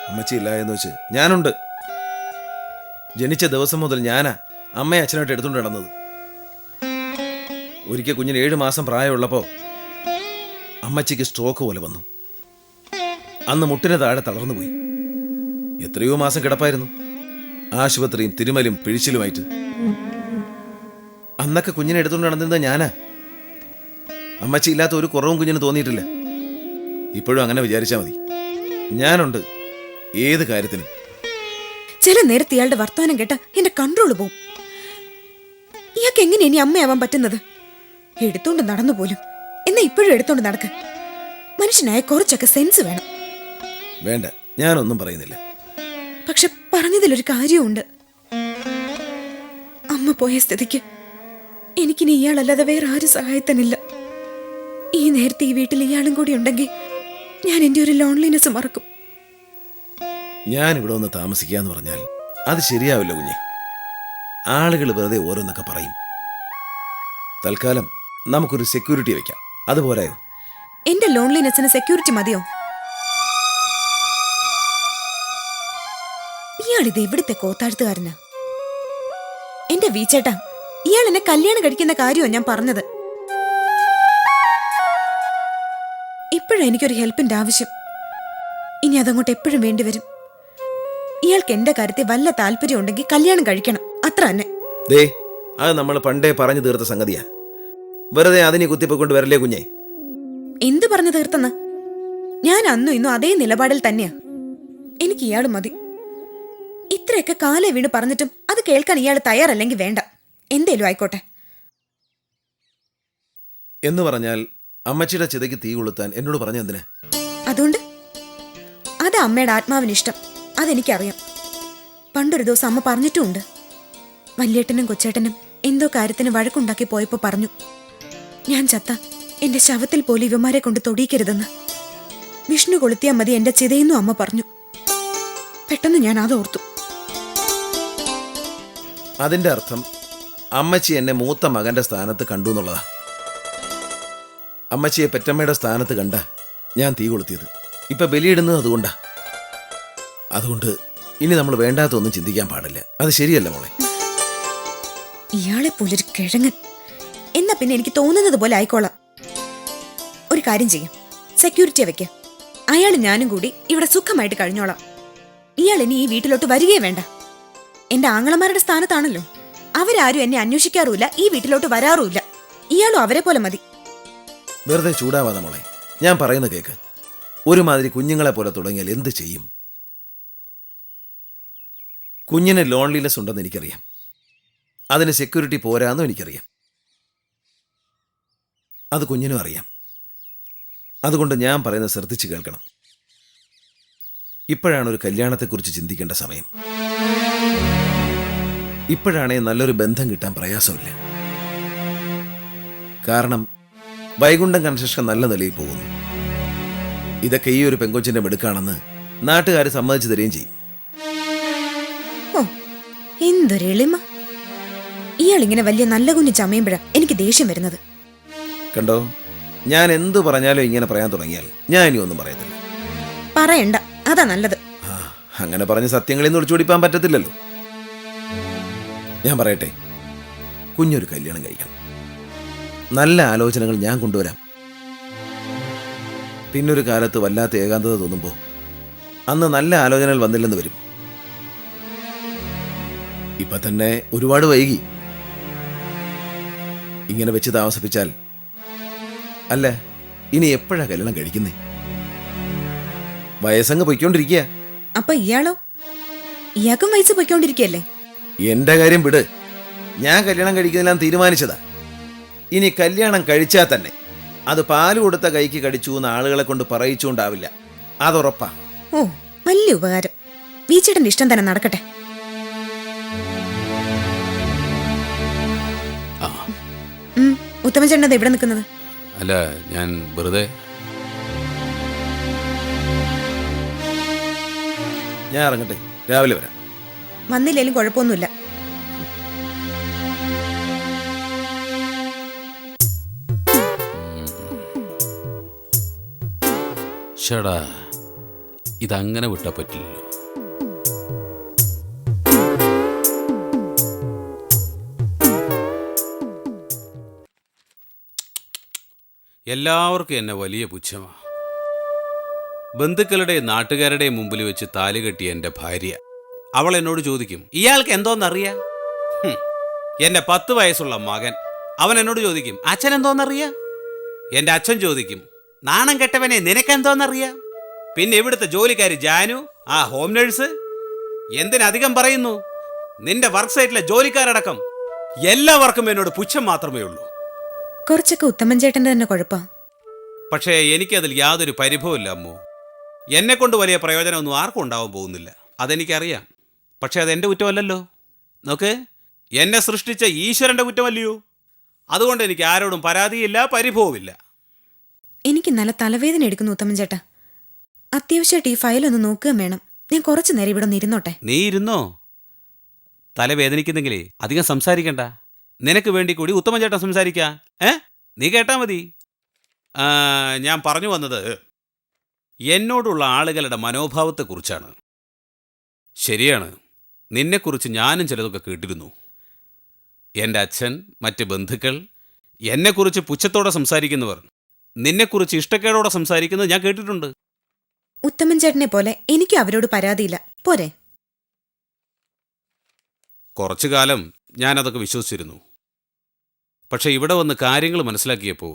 അമ്മച്ചി ഇല്ല എന്ന് വെച്ച് ഞാനുണ്ട്. ജനിച്ച ദിവസം മുതൽ ഞാനാ അമ്മയെ അച്ഛനായിട്ട് എടുത്തുകൊണ്ട് നടന്നത്. ഒരിക്കൽ കുഞ്ഞിന് 7 മാസം പ്രായമുള്ളപ്പോൾ അമ്മച്ചിക്ക് സ്ട്രോക്ക് പോലെ വന്നു. അന്ന് മുട്ടിന് താഴെ തളർന്നുപോയി. എത്രയോ മാസം കിടപ്പായിരുന്നു, ആശുപത്രിയും തിരുമലും പിഴിച്ചിലുമായിട്ട്. അന്നൊക്കെ കുഞ്ഞിനെ എടുത്തുകൊണ്ട് നടന്നത് ഞാനാ. അമ്മച്ചി ഇല്ലാത്ത ഒരു കുറവും കുഞ്ഞിന് തോന്നിയിട്ടില്ല. ഇപ്പോഴും അങ്ങനെ വിചാരിച്ചാൽ മതി. ഞാനുണ്ട് ഏത് കാര്യത്തിനും. ചില നേരത്തെ ഇയാളുടെ വർത്തമാനം കേട്ട എന്റെ കൺട്രോൾ പോവും. ഇയാൾക്ക് എങ്ങനെ ഇനി അമ്മയാവാൻ പറ്റുന്നത്? എടുത്തോണ്ട് നടന്നു പോലും, എന്നാ ഇപ്പോഴും എടുത്തോണ്ട് നടക്ക. മനുഷ്യനായ കുറച്ചൊക്കെ സെൻസ് വേണം. വേണ്ട, ഞാനൊന്നും പറയുന്നില്ല. പക്ഷെ പറഞ്ഞതിലൊരു കാര്യമുണ്ട്. അമ്മ പോയ സ്ഥിതിക്ക് എനിക്കിനി ഇയാളല്ലാതെ വേറെ ആരും സഹായത്തിനില്ല. ഈ നേരത്തെ ഈ വീട്ടിൽ ഇയാളും കൂടി ഉണ്ടെങ്കിൽ ഞാൻ എന്റെ ഒരു ലോൺലിനെസ് മറക്കും. ഞാൻ ഇവിടെ ഒന്ന് താമസിക്കാന്ന് പറഞ്ഞാൽ അത് ശരിയാവില്ല കുഞ്ഞെ. ആളുകൾ വെറുതെ ഓരോന്നൊക്കെ പറയും. തൽക്കാലം നമുക്കൊരു സെക്യൂരിറ്റി വെക്കാം, അതുപോരായോ? എന്റെ ലോൺലിനെസ്സിന് സെക്യൂരിറ്റി മതിയോ? ഇയാളിത് എവിടുത്തെ കോത്താഴ്ത്തുകാരനാ? എന്റെ വീച്ചേട്ടാ, ഇയാൾ എന്നെ കല്യാണം കഴിക്കുന്ന കാര്യമാണ് ഞാൻ പറഞ്ഞത്. ഇപ്പോഴാ എനിക്കൊരു ഹെൽപ്പിന്റെ ആവശ്യം. ഇനി അതങ്ങോട്ട് എപ്പോഴും വേണ്ടിവരും. ഇയാൾക്ക് എന്റെ കാര്യത്തിൽ വല്ല താല്പര്യം ഉണ്ടെങ്കിൽ കല്യാണം കഴിക്കണം, അത്ര തന്നെ. ദേ, അത് നമ്മൾ പണ്ടേ പറഞ്ഞു തീർത്ത സംഗതിയാ. വെറുതെ അതിനെ കുത്തിപ്പൊക്കൊണ്ട് വരല്ലേ കുഞ്ഞെ. എന്ത് പറഞ്ഞു തീർത്തെന്ന്? ഞാൻ അന്നും ഇന്നും അതേ നിലപാടിൽ തന്നെയാ. എനിക്ക് ഇയാൾ മതി. ഇത്രയൊക്കെ കാലേ വീണ് പറഞ്ഞിട്ടും അത് കേൾക്കാൻ ഇയാൾ തയ്യാറല്ലെങ്കിൽ വേണ്ട, എന്തേലും ആയിക്കോട്ടെ. എന്ന് പറഞ്ഞാൽ അമ്മച്ചിയുടെ ചിതയ്ക്ക് തീ കൊളുത്താൻ എന്നോട് പറഞ്ഞു എന്തിനാ? അതുകൊണ്ട് അത് അമ്മയുടെ ആത്മാവിന് ഇഷ്ടം, അതെനിക്കറിയാം. പണ്ടൊരു ദിവസം അമ്മ പറഞ്ഞിട്ടുമുണ്ട്. വല്യേട്ടനും കൊച്ചേട്ടനും എന്തോ കാര്യത്തിന് വഴക്കുണ്ടാക്കി പോയപ്പോ പറഞ്ഞു, ഞാൻ ചത്ത എന്റെ ശവത്തിൽ പോലും ഇവന്മാരെ കൊണ്ട് തൊടിയിക്കരുതെന്ന്. വിഷ്ണു കൊളുത്തിയാൽ മതി എന്റെ ചിതയെന്നും അമ്മ പറഞ്ഞു. പെട്ടെന്ന് ഞാൻ അതോർത്തു. അതിന്റെ അർത്ഥം അമ്മച്ചി എന്നെ മൂത്ത മകന്റെ സ്ഥാനത്ത് കണ്ടു എന്നുള്ളതാ. അമ്മച്ചിയെ പെറ്റമ്മയുടെ സ്ഥാനത്ത് കണ്ട ഞാൻ തീ കൊളുത്തിയത്. ഇപ്പൊ ബലിയിടുന്നത് അതുകൊണ്ടാ. അതുകൊണ്ട് ഇനി നമ്മൾ വേണ്ടാത്തൊന്നും ചിന്തിക്കാൻ പാടില്ല. അത് ശരിയല്ല മോളെ. ഇയാളെ പോലൊരു കിഴങ്ങൻ. എന്നാ പിന്നെ എനിക്ക് തോന്നുന്നത് പോലെ ആയിക്കോളാം. ഒരു കാര്യം ചെയ്യും, സെക്യൂരിറ്റിയെ വെക്കാം. അയാളും ഞാനും കൂടി ഇവിടെ സുഖമായിട്ട് കഴിഞ്ഞോളാം. ഇയാൾ ഇനി ഈ വീട്ടിലോട്ട് വരികയേ വേണ്ട. എന്റെ ആങ്ങളമാരുടെ സ്ഥാനത്താണല്ലോ. അവരാരും എന്നെ അന്വേഷിക്കാറുമില്ല, ഈ വീട്ടിലോട്ട് വരാറുമില്ല. ഇയാളും അവരെ പോലെ മതി. വെറുതെ ചൂടാവാതെ മോളെ, ഞാൻ പറയുന്ന കേക്ക്. ഒരുമാതിരി കുഞ്ഞുങ്ങളെ പോലെ തുടങ്ങിയാൽ എന്ത് ചെയ്യും? കുഞ്ഞിന് ലോൺലിനെസ് ഉണ്ടെന്ന് എനിക്കറിയാം. അതിന് സെക്യൂരിറ്റി പോരാന്നും എനിക്കറിയാം. അത് കുഞ്ഞിനും അറിയാം. അതുകൊണ്ട് ഞാൻ പറയുന്നത് ശ്രദ്ധിച്ച് കേൾക്കണം. ഇപ്പോഴാണ് ഒരു കല്യാണത്തെക്കുറിച്ച് ചിന്തിക്കേണ്ട സമയം. ഇപ്പോഴാണേ നല്ലൊരു ബന്ധം കിട്ടാൻ പ്രയാസമില്ല. കാരണം വൈകുണ്ഠം കൺസ്ട്രക്ഷൻ നല്ല നിലയിൽ പോകുന്നു. ഇതൊക്കെ ഈ ഒരു പെങ്കൊച്ചിന്റെ മെടുക്കാണെന്ന് നാട്ടുകാർ സമ്മതിച്ചു തരികയും ചെയ്യും. ഓ, എന്തൊരു എളിമ! ഇയാളിങ്ങനെ വലിയ നല്ല കുഞ്ഞ് ചമയുമ്പോഴാ എനിക്ക് ദേഷ്യം വരുന്നത്. കണ്ടോ, ഞാൻ എന്തു പറഞ്ഞാലും ഇങ്ങനെ പറയാൻ തുടങ്ങിയാൽ ഞാൻ ഇനി ഒന്നും പറയത്തില്ല. പറയണ്ട, അതാ നല്ലത്. അങ്ങനെ പറഞ്ഞ് സത്യങ്ങളിൽ നിന്ന് ഒളിച്ചോടിപ്പാൻ പറ്റത്തില്ലല്ലോ. ഞാൻ പറയട്ടെ, കുഞ്ഞൊരു കല്യാണം കഴിക്കണം. നല്ല ആലോചനകൾ ഞാൻ കൊണ്ടുവരാം. പിന്നൊരു കാലത്ത് വല്ലാത്ത ഏകാന്തത തോന്നുമ്പോൾ അന്ന് നല്ല ആലോചനകൾ വന്നില്ലെന്ന് വരും. ഇപ്പൊ തന്നെ ഒരുപാട് വൈകി. ഇങ്ങനെ വെച്ച് താമസിപ്പിച്ചാൽ അല്ല, ഇനി എപ്പോഴാ കല്യാണം കഴിക്കുന്നേ? വയസ്സങ്ങ് പൊയ്ക്കൊണ്ടിരിക്കുക. അപ്പൊ ഇയാളോ? ഇയാൾക്കും വയസ്സ് പൊയ്ക്കൊണ്ടിരിക്കല്ലേ? എന്റെ കാര്യം വിട്. ഞാൻ കല്യാണം കഴിക്കുന്നില്ല തീരുമാനിച്ചതാ. ഇനി കല്യാണം കഴിച്ചാൽ തന്നെ അത് പാല് കൊടുത്ത കൈക്ക് കടിച്ചു എന്ന് ആളുകളെ കൊണ്ട് പറയിച്ചുകൊണ്ടാവില്ല, അതുറപ്പാ. ഓ, വലിയ ഉപകാരം. വീച്ചേട്ടന്റെ ഇഷ്ടം തന്നെ നടക്കട്ടെ. ഉത്തമചേട്ടൻ എവിടെ നിൽക്കുന്നത്? അല്ല, ഞാൻ വെറുതെ. ഞാൻ ഇറങ്ങട്ടെ, രാവിലെ വരാം. വന്നില്ലേലും കുഴപ്പമൊന്നുമില്ല. ഷടാ, ഇതങ്ങനെ വിട്ടാൽ പറ്റില്ലല്ലോ. എല്ലാവർക്കും എന്നെ വലിയ പുച്ഛമാണ്. ബന്ധുക്കളുടെയും നാട്ടുകാരുടെയും മുമ്പിൽ വെച്ച് താലി കെട്ടിയ എൻ്റെ ഭാര്യ, അവൾ എന്നോട് ചോദിക്കും, ഇയാൾക്ക് എന്തോന്നറിയാ? എൻ്റെ 10 വയസ്സുള്ള മകൻ, അവൻ എന്നോട് ചോദിക്കും, അച്ഛൻ എന്തോന്നറിയാ? എൻ്റെ അച്ഛൻ ചോദിക്കും, നാണം കെട്ടവനെ നിനക്കെന്തോന്നറിയാ? പിന്നെ ഇവിടുത്തെ ജോലിക്കാരി ജാനു, ആ ഹോം നേഴ്സ്, എന്തിനധികം പറയുന്നു, നിന്റെ വർക്ക് സൈറ്റിലെ ജോലിക്കാരടക്കം എല്ലാവർക്കും എന്നോട് പുച്ഛം മാത്രമേ ഉള്ളൂ. കുറച്ചൊക്കെ ഉത്തമൻ ചേട്ടന്റെ തന്നെ കുഴപ്പം. പക്ഷേ എനിക്കതിൽ യാതൊരു പരിഭവമില്ല അമ്മു. എന്നെക്കൊണ്ട് വലിയ പ്രയോജനമൊന്നും ആർക്കും ഉണ്ടാവാൻ പോകുന്നില്ല, അതെനിക്കറിയാം. പക്ഷെ അതെൻ്റെ കുറ്റമല്ലല്ലോ. നോക്ക്, എന്നെ സൃഷ്ടിച്ച ഈശ്വരൻ്റെ കുറ്റമല്ലയോ? അതുകൊണ്ട് എനിക്ക് ആരോടും പരാതിയില്ല, പരിഭവമില്ല. എനിക്ക് നല്ല തലവേദന എടുക്കുന്നു ഉത്തമൻ ചേട്ടാ. അത്യാവശ്യമായിട്ട് ഈ ഫയലൊന്ന് നോക്കുകയും വേണം. ഞാൻ കുറച്ചു നേരം ഇവിടെ ഒന്ന് ഇരുന്നോട്ടെ. നീ ഇരുന്നോ? തലവേദനിക്കുന്നെങ്കിലേ അധികം സംസാരിക്കണ്ട. നിനക്ക് വേണ്ടി കൂടി ഉത്തമൻ ചേട്ടൻ സംസാരിക്കാം. നീ കേട്ടാ മതി. ഞാൻ പറഞ്ഞു വന്നത് എന്നോടുള്ള ആളുകളുടെ മനോഭാവത്തെക്കുറിച്ചാണ്. ശരിയാണ്, നിന്നെക്കുറിച്ച് ഞാനും ചിലതൊക്കെ കേട്ടിരുന്നു. എൻ്റെ അച്ഛൻ, മറ്റ് ബന്ധുക്കൾ എന്നെക്കുറിച്ച് പുച്ഛത്തോടെ സംസാരിക്കുന്നവർ നിന്നെക്കുറിച്ച് ഇഷ്ടക്കേടോടെ സംസാരിക്കുന്നത് ഞാൻ കേട്ടിട്ടുണ്ട്. ഉത്തമൻ ചേട്ടനെ പോലെ എനിക്കും അവരോട് പരാതിയില്ല, പോരെ? കുറച്ചു കാലം ഞാനതൊക്കെ വിശ്വസിച്ചിരുന്നു. പക്ഷെ ഇവിടെ വന്ന് കാര്യങ്ങൾ മനസ്സിലാക്കിയപ്പോൾ,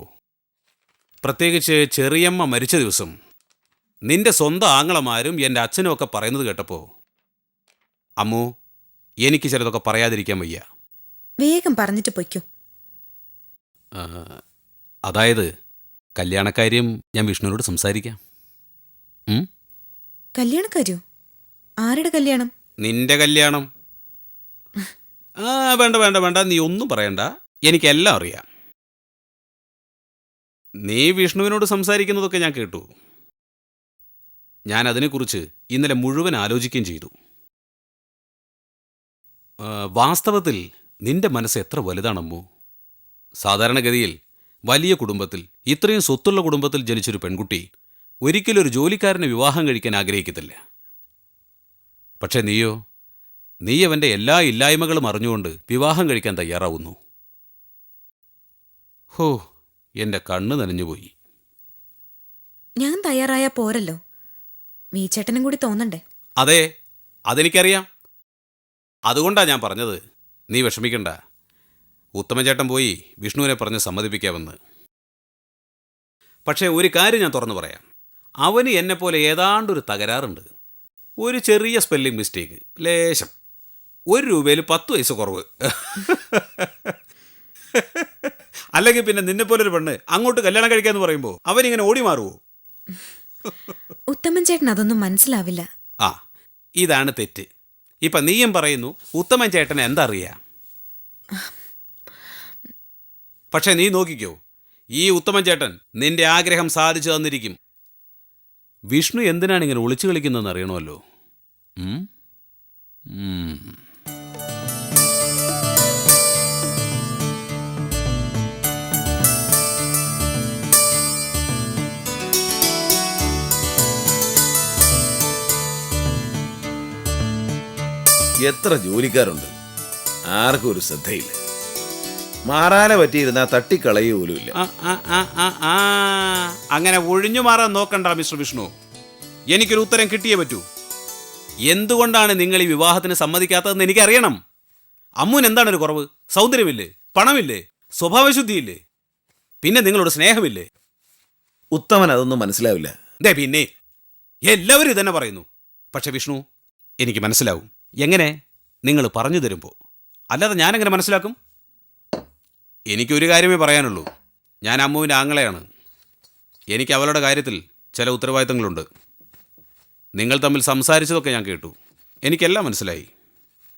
പ്രത്യേകിച്ച് ചെറിയമ്മ മരിച്ച ദിവസം നിന്റെ സ്വന്തം ആങ്ങളമാരും എൻ്റെ അച്ഛനും ഒക്കെ പറയുന്നത് കേട്ടപ്പോൾ, അമ്മു, എനിക്ക് ചിലതൊക്കെ പറയാതിരിക്കാൻ വയ്യ. വേഗം പറഞ്ഞിട്ട് പൊയ്ക്കോ. അതായത് കല്യാണക്കാര്യം ഞാൻ വിഷ്ണുവിനോട് സംസാരിക്കാം. കല്യാണക്കാര്യോ? ആരുടെ കല്യാണം? നിന്റെ കല്യാണം. വേണ്ട വേണ്ട വേണ്ട, നീ ഒന്നും പറയണ്ട, എനിക്കെല്ലാം അറിയാം. നീ വിഷ്ണുവിനോട് സംസാരിക്കുന്നതൊക്കെ ഞാൻ കേട്ടു. ഞാൻ അതിനെക്കുറിച്ച് ഇന്നലെ മുഴുവൻ ആലോചിക്കുകയും ചെയ്തു. വാസ്തവത്തിൽ നിന്റെ മനസ്സ് എത്ര വലുതാണമ്മോ. സാധാരണഗതിയിൽ വലിയ കുടുംബത്തിൽ, ഇത്രയും സ്വത്തുള്ള കുടുംബത്തിൽ ജനിച്ചൊരു പെൺകുട്ടി ഒരിക്കലും ഒരു ജോലിക്കാരനെ വിവാഹം കഴിക്കാൻ ആഗ്രഹിക്കത്തില്ല. പക്ഷേ നീ അവൻ്റെ എല്ലാ ഇല്ലായ്മകളും അറിഞ്ഞുകൊണ്ട് വിവാഹം കഴിക്കാൻ തയ്യാറാവുന്നു. ഹോ, എൻ്റെ കണ്ണ് നനഞ്ഞുപോയി. ഞാൻ തയ്യാറായ പോരല്ലോ, വീച്ചേട്ടനും കൂടി തോന്നണ്ടേ? അതെ, അതെനിക്കറിയാം. അതുകൊണ്ടാണ് ഞാൻ പറഞ്ഞത്, നീ വിഷമിക്കണ്ട. ഉത്തമൻ ചേട്ടൻ പോയി വിഷ്ണുവിനെ പറഞ്ഞ് സമ്മതിപ്പിക്കാമെന്ന്. പക്ഷേ ഒരു കാര്യം ഞാൻ തുറന്നു പറയാം, അവന് എന്നെപ്പോലെ ഏതാണ്ടൊരു തകരാറുണ്ട്. ഒരു ചെറിയ സ്പെല്ലിംഗ് മിസ്റ്റേക്ക്, ലേശം. 1 രൂപയിൽ 10 പൈസ കുറവ്. അല്ലെങ്കിൽ പിന്നെ നിന്നെപ്പോലൊരു പെണ്ണ് അങ്ങോട്ട് കല്യാണം കഴിക്കാന്ന് പറയുമ്പോൾ അവനിങ്ങനെ ഓടി മാറുമോ? ഉത്തമൻ ചേട്ടൻ അതൊന്നും മനസ്സിലാവില്ല. ഇതാണ് തെറ്റ്. ഇപ്പം നീയും പറയുന്നു ഉത്തമൻ ചേട്ടൻ എന്തറിയാം. പക്ഷെ നീ നോക്കിക്കോ, ഈ ഉത്തമൻ ചേട്ടൻ നിന്റെ ആഗ്രഹം സാധിച്ചു തന്നിരിക്കും. വിഷ്ണു എന്തിനാണ് ഇങ്ങനെ ഒളിച്ചു കളിക്കുന്നതെന്ന് അറിയണമല്ലോ. എത്ര ജോലിക്കാരുണ്ട്, ആർക്കും ഒരു ശ്രദ്ധയില്ല. മാറാല പറ്റിയിരുന്ന തട്ടിക്കളയ പോലുമില്ല. അങ്ങനെ ഒഴിഞ്ഞു മാറാൻ നോക്കണ്ട മിസ്റ്റർ വിഷ്ണു. എനിക്കൊരു ഉത്തരം കിട്ടിയേ പറ്റൂ. എന്തുകൊണ്ടാണ് നിങ്ങൾ ഈ വിവാഹത്തിന് സമ്മതിക്കാത്തതെന്ന് എനിക്കറിയണം. അമ്മൂന് എന്താണൊരു കുറവ്? സൗന്ദര്യമില്ലേ? പണമില്ലേ? സ്വഭാവശുദ്ധിയില്ലേ? പിന്നെ നിങ്ങളോട് സ്നേഹമില്ലേ? ഉത്തമൻ അതൊന്നും മനസ്സിലാവില്ല. പിന്നെ എല്ലാവരും ഇതന്നെ പറയുന്നു. പക്ഷെ വിഷ്ണു, എനിക്ക് മനസ്സിലാവും. എങ്ങനെ? നിങ്ങൾ പറഞ്ഞു തരുമ്പോൾ. അല്ലാതെ ഞാനെങ്ങനെ മനസ്സിലാക്കും? എനിക്കൊരു കാര്യമേ പറയാനുള്ളൂ. ഞാൻ അമ്മുവിൻ്റെ ആങ്ങളെയാണ്. എനിക്ക് അവളുടെ കാര്യത്തിൽ ചില ഉത്തരവാദിത്തങ്ങളുണ്ട്. നിങ്ങൾ തമ്മിൽ സംസാരിച്ചതൊക്കെ ഞാൻ കേട്ടു. എനിക്കെല്ലാം മനസ്സിലായി.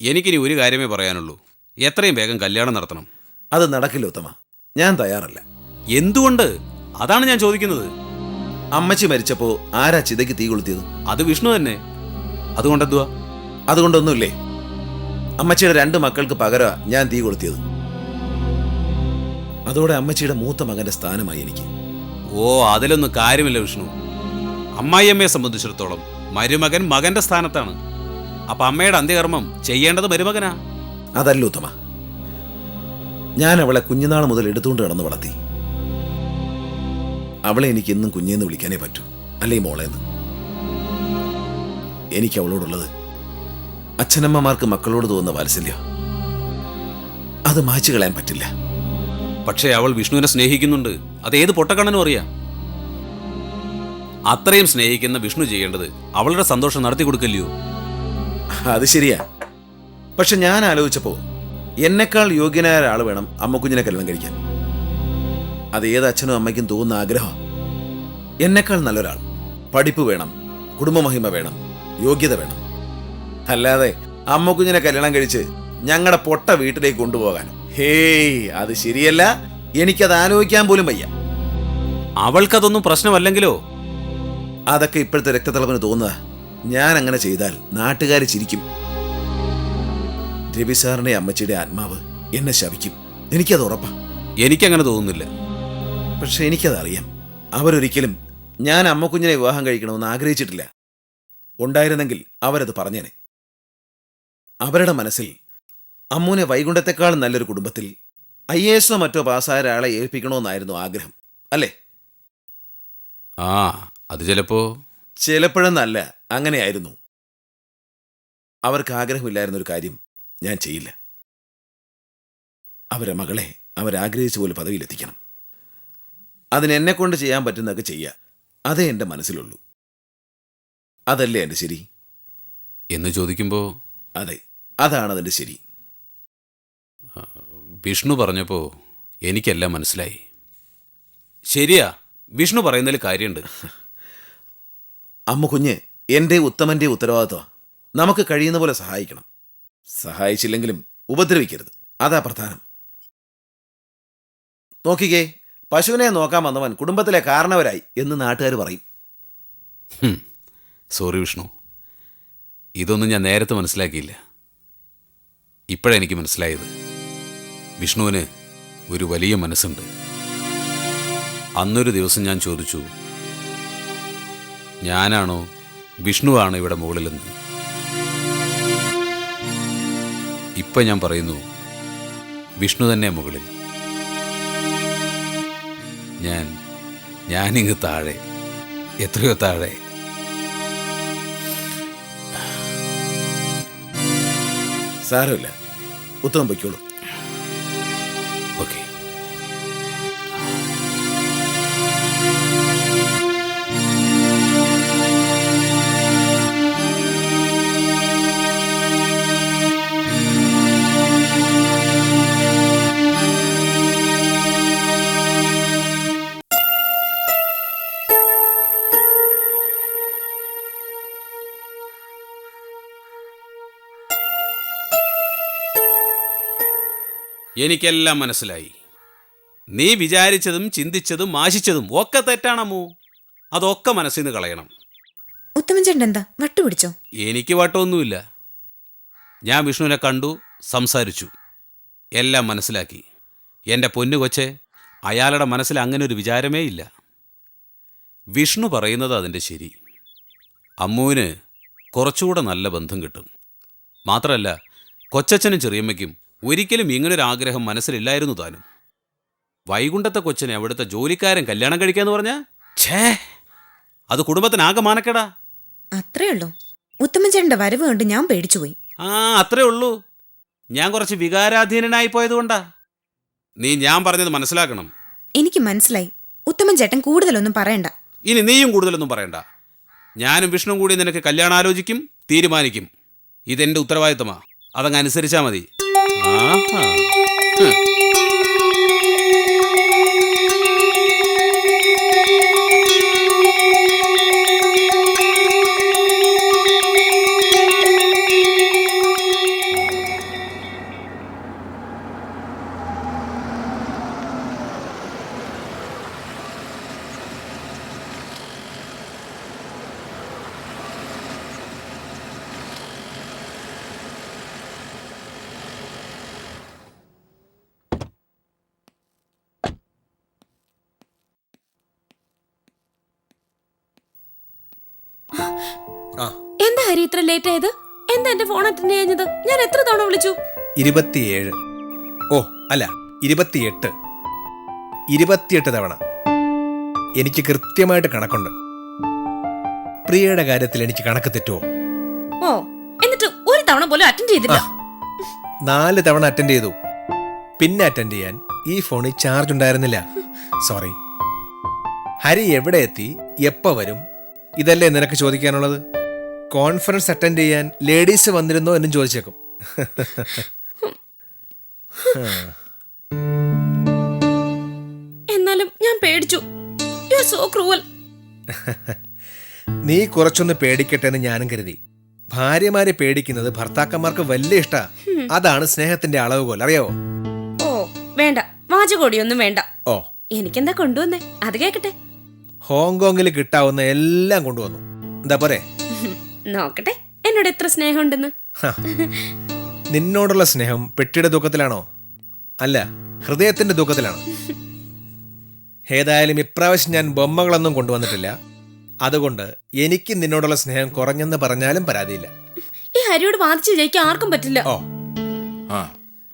എനിക്കിനി ഒരു കാര്യമേ പറയാനുള്ളൂ, എത്രയും വേഗം കല്യാണം നടത്തണം. അത് നടക്കില്ല ഉത്തമ, ഞാൻ തയ്യാറല്ല. എന്തുകൊണ്ട്? അതാണ് ഞാൻ ചോദിക്കുന്നത്. അമ്മച്ചി മരിച്ചപ്പോൾ ആരാ ചിതയ്ക്ക് തീ കൊളുത്തിയത്? അത് വിഷ്ണു തന്നെ. അതുകൊണ്ടെന്തുവാ? അതുകൊണ്ടൊന്നുമില്ലേ. അമ്മച്ചിയുടെ 2 മക്കൾക്ക് പകരമാ ഞാൻ തീ കൊളുത്തിയത്. അതോടെ അമ്മച്ചിയുടെ മൂത്ത മകന്റെ സ്ഥാനമായി എനിക്ക്. അതിലൊന്നും കാര്യമില്ല വിഷ്ണു. അമ്മായിയമ്മയെ സംബന്ധിച്ചിടത്തോളം മരുമകൻ മകന്റെ സ്ഥാനത്താണ്. അപ്പൊ അമ്മയുടെ അന്ത്യകർമ്മം ചെയ്യേണ്ടത് മരുമകനാ. അതല്ല ഉത്തമ, ഞാൻ അവളെ കുഞ്ഞുനാൾ മുതൽ എടുത്തുകൊണ്ട് കിടന്ന് വളർത്തി. അവളെ എനിക്ക് എന്നും കുഞ്ഞേന്ന് വിളിക്കാനേ പറ്റൂ, അല്ലേ മോളേന്ന്. എനിക്ക് അവളോടുള്ളത് അച്ഛനമ്മമാർക്ക് മക്കളോട് തോന്നുന്ന വാത്സല്യം. അത് മായ്ച്ചു കളയാൻ പറ്റില്ല. പക്ഷേ അവൾ വിഷ്ണുവിനെ സ്നേഹിക്കുന്നുണ്ട്. അതേത് പൊട്ടക്കണ്ണനും അറിയാം. അത്രയും സ്നേഹിക്കുന്ന വിഷ്ണു ചെയ്യേണ്ടത് അവളുടെ സന്തോഷം നടത്തി കൊടുക്കല്ലയോ? അത് ശരിയാ. പക്ഷെ ഞാൻ ആലോചിച്ചപ്പോ എന്നെക്കാൾ യോഗ്യനായ ഒരാൾ വേണം അമ്മക്കുഞ്ഞിനെ കല്യാണം കഴിക്കാൻ. അത് ഏത് അച്ഛനും അമ്മയ്ക്കും തോന്നുന്ന ആഗ്രഹം. എന്നെക്കാൾ നല്ലൊരാൾ. പഠിപ്പ് വേണം, കുടുംബമഹിമ വേണം, യോഗ്യത വേണം. അല്ലാതെ അമ്മക്കുഞ്ഞിനെ കല്യാണം കഴിച്ച് ഞങ്ങളുടെ പൊട്ട വീട്ടിലേക്ക് കൊണ്ടുപോകാൻ, ഹേയ്, അത് ശരിയല്ല. എനിക്കത് ആലോചിക്കാൻ പോലും വയ്യ. അവൾക്കതൊന്നും പ്രശ്നമല്ലെങ്കിലോ? അതൊക്കെ ഇപ്പോഴത്തെ രക്തത്തിളപ്പിന് തോന്നുക. ഞാൻ അങ്ങനെ ചെയ്താൽ നാട്ടുകാർ ചിരിക്കും. രവി സാറിന്റെ അമ്മച്ചിയുടെ ആത്മാവ് എന്നെ ശപിക്കും. എനിക്കത് ഉറപ്പാ. എനിക്കങ്ങനെ തോന്നുന്നില്ല. പക്ഷെ എനിക്കതറിയാം. അവരൊരിക്കലും ഞാൻ അമ്മക്കുഞ്ഞിനെ വിവാഹം കഴിക്കണമെന്ന് ആഗ്രഹിച്ചിട്ടില്ല. ഉണ്ടായിരുന്നെങ്കിൽ അവരത് പറഞ്ഞേനെ. അവരുടെ മനസ്സിൽ അമ്മൂനെ വൈകുണ്ഠത്തെക്കാൾ നല്ലൊരു കുടുംബത്തിൽ IAS മറ്റോ പാസ്സായ ഒരാളെ ഏൽപ്പിക്കണമെന്നായിരുന്നു ആഗ്രഹം, അല്ലേ? ആ, അത് ചിലപ്പോഴെന്നല്ല, അങ്ങനെയായിരുന്നു. അവർക്ക് ആഗ്രഹമില്ലായിരുന്നൊരു കാര്യം ഞാൻ ചെയ്യില്ല. അവരെ മകളെ അവരാഗ്രഹിച്ച പോലെ പദവിയിലെത്തിക്കണം. അതിനെന്നെ കൊണ്ട് ചെയ്യാൻ പറ്റുന്നതൊക്കെ ചെയ്യുക. അതേ എൻ്റെ മനസ്സിലുള്ളൂ. അതല്ലേ എൻ്റെ ശരി എന്ന് ചോദിക്കുമ്പോ അതെ, അതാണ് അതിൻ്റെ ശരി. വിഷ്ണു പറഞ്ഞപ്പോ എനിക്കെല്ലാം മനസ്സിലായി. ശരിയാ, വിഷ്ണു പറയുന്നതിൽ കാര്യമുണ്ട്. അമ്മ കുഞ്ഞ് എൻ്റെ ഉത്തമൻ്റെ ഉത്തരവാദിത്വമാണ്. നമുക്ക് കഴിയുന്ന പോലെ സഹായിക്കണം. സഹായിച്ചില്ലെങ്കിലും ഉപദ്രവിക്കരുത്. അതാ പ്രധാനം. നോക്കിക്കേ, പശുവിനെ നോക്കാൻ വന്നവൻ കുടുംബത്തിലെ കാരണവരായി എന്ന് നാട്ടുകാർ പറയും. സോറി വിഷ്ണു, ഇതൊന്നും ഞാൻ നേരത്തെ മനസ്സിലാക്കിയില്ല. ഇപ്പോഴെനിക്ക് മനസ്സിലായത്. വിഷ്ണുവിന് ഒരു വലിയ മനസ്സുണ്ട്. അന്നൊരു ദിവസം ഞാൻ ചോദിച്ചു, ഞാനാണോ വിഷ്ണുവാണോ ഇവിടെ മുകളിലെന്ന്. ഇപ്പം ഞാൻ പറയുന്നു, വിഷ്ണു തന്നെ മുകളിൽ, ഞാനിങ്ങ് താഴെ, എത്രയോ താഴെ. സാരമില്ല, ഉത്തമം പൊയ്ക്കോളൂ. ഓക്കെ. എനിക്കെല്ലാം മനസ്സിലായി. നീ വിചാരിച്ചതും ചിന്തിച്ചതും ആശിച്ചതും ഒക്കെ തെറ്റാണമ്മൂ. അതൊക്കെ മനസ്സിൽ നിന്ന് കളയണം. ഉത്തമൻ ചേട്ടൻ എന്താ വട്ടുപിടിച്ചോ? എനിക്ക് വട്ടമൊന്നുമില്ല. ഞാൻ വിഷ്ണുവിനെ കണ്ടു, സംസാരിച്ചു, എല്ലാം മനസ്സിലാക്കി. എൻ്റെ പൊന്നു കൊച്ചെ, അയാളുടെ മനസ്സിൽ അങ്ങനെ ഒരു വിചാരമേ ഇല്ല. വിഷ്ണു പറയുന്നത് അതിൻ്റെ ശരി. അമ്മുവിന് കുറച്ചുകൂടെ നല്ല ബന്ധം കിട്ടും. മാത്രമല്ല, കൊച്ചച്ഛനും ചെറിയമ്മയ്ക്കും ഒരിക്കലും ഇങ്ങനൊരാഗ്രഹം മനസ്സിലില്ലായിരുന്നു താനും. വൈകുണ്ഠത്തെ കൊച്ചിനെ അവിടുത്തെ ജോലിക്കാരൻ കല്യാണം കഴിക്കാന്ന് പറഞ്ഞാ, ഛേ, അത് കുടുംബത്തിനാകെ മാനക്കേടാ. അത്രേ ഉള്ളൂ. ഉത്തമൻ ചേട്ടന്റെ വരവ് കണ്ട് ഞാൻ പേടിച്ചുപോയി. ആ, അത്രേ ഉള്ളൂ. ഞാൻ കുറച്ച് വികാരാധീനനായി പോയതുകൊണ്ടാ. നീ ഞാൻ പറഞ്ഞത് മനസ്സിലാക്കണം. എനിക്ക് മനസ്സിലായി. ഉത്തമൻ ചേട്ടൻ കൂടുതലൊന്നും പറയണ്ട. ഇനി നീയും കൂടുതലൊന്നും പറയണ്ട. ഞാനും വിഷ്ണുവും കൂടി നിനക്ക് കല്യാണം ആലോചിക്കും, തീരുമാനിക്കും. ഇതെന്റെ ഉത്തരവാദിത്തമാ. അതങ്ങ് അനുസരിച്ചാ മതി. ആഹാ. ആ എന്താ ഹരി ഇത്ര ലേറ്റ് ആയത്? എന്താ എന്റെ ഫോൺ അറ്റൻഡ് ചെയ്യുന്നത്? ഞാൻ എത്ര തവണ വിളിച്ചു? 27. ഓ അല്ല 28. 28 തവണ. എനിക്ക് കൃത്യമായിട്ട് കണക്കുണ്ട്. പ്രിയയുടെ കാര്യത്തിൽ എനിക്ക് കണക്ക് തെറ്റുമോ? ഓ, എന്നിട്ട് ഒരു തവണ പോലും അറ്റൻഡ് ചെയ്തില്ല. 4 തവണ അറ്റൻഡ് ചെയ്തു. പിന്നെ അറ്റൻഡ് ചെയ്യാൻ ഈ ഫോണിൽ ചാർജ് ഉണ്ടായിരുന്നില്ല. സോറി. ഹരി എവിടെ എത്തി, എപ്പോ വരും, ഇതല്ലേ നിനക്ക് ചോദിക്കാനുള്ളത്? കോൺഫറൻസ് അറ്റൻഡ് ചെയ്യാൻ ലേഡീസ് വന്നിരുന്നോ എന്നും ചോദിച്ചേക്കും. എന്നാലും ഞാൻ പേടിച്ചു. You are so cruel. നീ കുറച്ചൊന്ന് പേടിക്കട്ടെ എന്ന് ഞാനും കരുതി. ഭാര്യമാരെ പേടിക്കുന്നത് ഭർത്താക്കന്മാർക്ക് വലിയ ഇഷ്ടാ. അതാണ് സ്നേഹത്തിന്റെ അളവുകോൽ, അറിയാവോ? ഓ വേണ്ട, വാചകോടിയൊന്നും വേണ്ട. ഓ, എനിക്കെന്താ കൊണ്ടുവന്നേ അത് കേക്കട്ടെ. ഹോങ്കോങ്ങിൽ കിട്ടാവുന്ന എല്ലാം കൊണ്ടുവന്നു. എന്താ പോരെ? നോക്കട്ടെ എന്നോട് എത്ര സ്നേഹമുണ്ടെന്ന്. ഹ. നിന്നോടുള്ള സ്നേഹം പെട്ടിയുടെ തൂക്കത്തിലാണോ? അല്ല, ഹൃദയത്തിന്റെ തൂക്കത്തിലാണ്. ഏതായാലും ഇപ്രാവശ്യം ഞാൻ ബൊമ്മകളൊന്നും കൊണ്ടുവന്നിട്ടില്ല. അതുകൊണ്ട് എനിക്ക് നിന്നോടുള്ള സ്നേഹം കുറഞ്ഞെന്ന് പറഞ്ഞാലും പരാതിയില്ല. ഈ ഹരിയോട് വാദിച്ചു ജയിക്കാൻ ആർക്കും പറ്റില്ല. ഓ ആ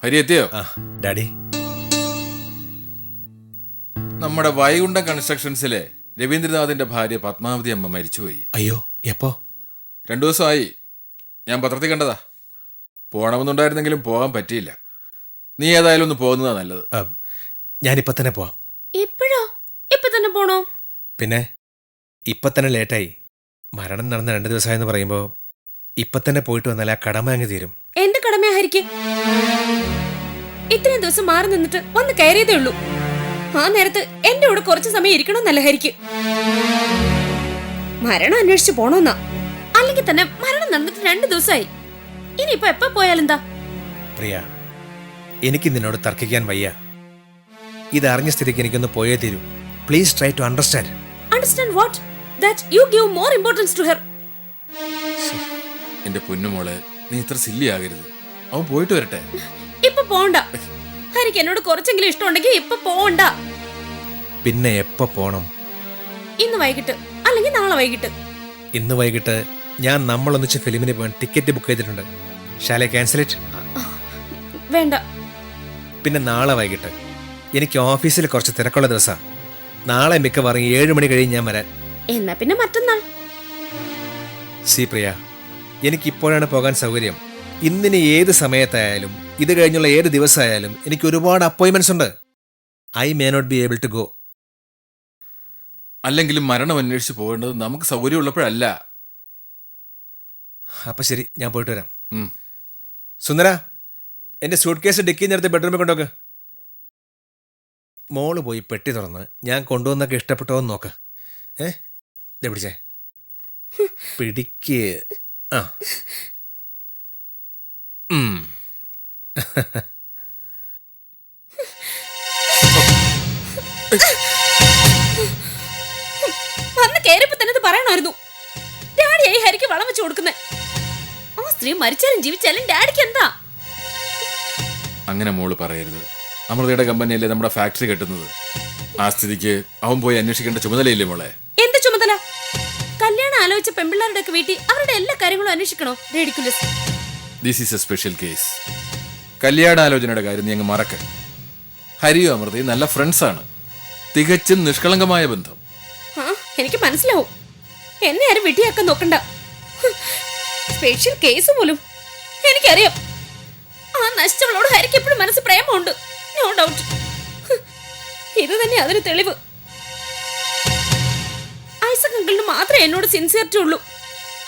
ഹരി എത്തിയോ? ആ ഡാഡി. നമ്മുടെ വൈകുണ്ഠം കൺസ്ട്രക്ഷൻസിലെ രവീന്ദ്രനാഥിന്റെ ഭാര്യ പത്മാവതി അമ്മ മരിച്ചുപോയി. അയ്യോ, എപ്പോ? 2 ദിവസമായി. ഞാൻ പത്രത്തിൽ കണ്ടതാ. പോകണമെന്നുണ്ടായിരുന്നെങ്കിലും പോകാൻ പറ്റിയില്ല. നീ ഏതായാലും ഒന്ന് പോകുന്നതാ നല്ലത്. ഞാനിപ്പോ തന്നെ പോവാം. ഇപ്പോഴോ? ഇപ്പൊ തന്നെ പോണോ? പിന്നെ ഇപ്പൊ തന്നെ ലേറ്റായി. മരണം നടന്ന 2 ദിവസമായെന്ന് പറയുമ്പോ ഇപ്പൊ തന്നെ പോയിട്ട് വന്നാൽ ആ കടമ അങ്ങ് തീരും. എന്റെ കടമയാ ഹരിക്ക്. ഇത്രയും ദിവസം മാറി നിന്നിട്ട് വന്ന് കയറിയതേ ഉള്ളൂ. ആ നേരത്ത് എന്റെ കൂടെ കുറച്ച് സമയം ഇരിക്കണമെന്നല്ല ഹരിക്ക്. മരണം അന്വേഷിച്ച് പോണോന്നാ. അല്ലെങ്കിൽ തന്നെ മരണം നടന്നിട്ട് 2 ദിവസമായി. ഇനിയിപ്പൊ എപ്പ പോയാലെന്താ? പ്രിയ, എനിക്ക് നിന്നോട് തർക്കിക്കാൻ വയ്യ. ഇതറിഞ്ഞ സ്ഥിതിക്ക് എനിക്കൊന്ന് പോയേ തീരൂ. Please try to understand. Understand what? That you give more importance to her. എന്റെ പൊന്നുമോളെ, നീ ഇത്ര സില്ലി ആകരുത്. അവൻ പോയിട്ട് വരട്ടെ. ഇപ്പൊ പോണ്ട. ഹരിക്ക് എന്നോട് കുറച്ചെങ്കിലും ഇഷ്ടമുണ്ടെങ്കിൽ ഇപ്പൊ പോണ്ട. പിന്നെ എപ്പോ പോണം? ഇന്ന് വൈകിട്ട് അല്ലെങ്കിൽ നാളെ വൈകിട്ട്. ഇന്ന് വൈകിട്ട് ഞാൻ നമ്മളൊന്നിച്ച് ഫിലിമിന് പോകാൻ ടിക്കറ്റ് ബുക്ക് ചെയ്തിട്ടുണ്ട്. ഷാലെ ക്യാൻസൽ ഇറ്റ്? വേണ്ട. പിന്നെ നാളെ വൈകിട്ട് എനിക്ക് ഓഫീസിൽ കുറച്ച് തിരക്കുള്ള ദിവസമാണ്. നാളെ മിക്കവാറും 7 മണി കഴിഞ്ഞ് ഞാൻ വരാൻ. എന്നാ പിന്നെ മറ്റന്നാൾ. സി പ്രിയ, എനിക്കിപ്പോഴാണ് പോകാൻ സൗകര്യം. ഇന്നിനി ഏത് സമയത്തായാലും ഇത് കഴിഞ്ഞുള്ള ഏത് ദിവസമായാലും എനിക്ക് ഒരുപാട് അപ്പോയിന്റ്മെന്റ്സ് ഉണ്ട്. I may not be able to go. അല്ലെങ്കിലും മരണം അന്വേഷിച്ച് പോകേണ്ടത് നമുക്ക് സൗകര്യമുള്ളപ്പോഴല്ല. അപ്പൊ ശരി, ഞാൻ പോയിട്ട് വരാം. ഉം. സുന്ദര, എന്റെ സൂട്ട് കേസ് ഡിക്കി നേരത്തെ ബെഡ്റൂമിൽ കൊണ്ടുവക്ക്. മോള് പോയി പെട്ടി തുറന്ന് ഞാൻ കൊണ്ടുവന്നൊക്കെ ഇഷ്ടപ്പെട്ടോ എന്ന് നോക്ക്. ഇതെ പിടിച്ചേ, പിടിക്ക്. ആ വന്ന് കയറിയപ്പോ തന്നെ ഇത് പറയണമായിരുന്നു. ഡാഡിയായി ഹരിക്ക് വളം വെച്ച് കൊടുക്കുന്നേ. ആ സ്ത്രീ മരിച്ചാലും ജീവിച്ചാലും ഡാഡിക്ക് എന്താ? അങ്ങനെ മോള് പറയരുത്. അമൃതയുടെ കമ്പനിയല്ലേ നമ്മുടെ ഫാക്ടറി കെട്ടുന്നത്. ആ സ്ഥിതിക്ക് അവൻ പോയി അന്വേഷിക്കേണ്ട ചുമതലയില്ലേ മോളെ? എന്ത് ചുമതല? കല്യാണം ആലോചിച്ച പെൺപിള്ളേരുടെ ഒക്കെ വീട്ടിൽ അവരുടെ എല്ലാ കാര്യങ്ങളും അന്വേഷിക്കണോ? Ridiculous. This is a special case. കല്യാണാലോചനയുടെ കാര്യം നീ അങ്ങ് മറക്ക. ഹരിയും അമൃതയും നല്ല ഫ്രണ്ട്സാണ്. തികച്ചും നിഷ്കളങ്കമായ ബന്ധം. ആ, എനിക്ക് മനസ്സിലാവും. എന്നെ ആരും വെട്ടിയാക്കാൻ നോക്കണ്ട. സ്പെഷ്യൽ കേസ് പോലും എനിക്കറിയാം. ആ നശിച്ചവളോട് ഹരിക്ക് എപ്പോഴും മനസ്സ് പ്രേമമുണ്ട്. No doubt. ഇത് തന്നെ അതിന് തെളിവ്. ഐസക് അങ്കിളിന് മാത്രമേ എന്നോട് സിൻസിയറിറ്റി ഉള്ളൂ.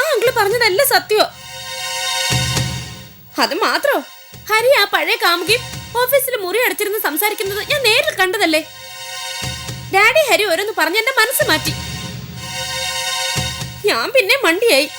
ആ അങ്കിള് പറഞ്ഞതെല്ലാം സത്യമോ? അത് മാത്രോ, ഹരി ആ പഴയ കാമുകയും ഓഫീസിൽ മുറി അടച്ചിരുന്ന് സംസാരിക്കുന്നത് ഞാൻ നേരിൽ കണ്ടതല്ലേ. ഡാഡി ഹരി ഓരോന്ന് പറഞ്ഞ് എന്റെ മനസ്സ് മാറ്റി. ഞാൻ പിന്നെ മണ്ടിയായി.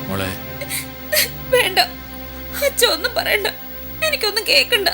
മോളെ വേണ്ട, അച്ഛ ഒന്നും പറയണ്ട, എനിക്കൊന്നും കേക്കണ്ട.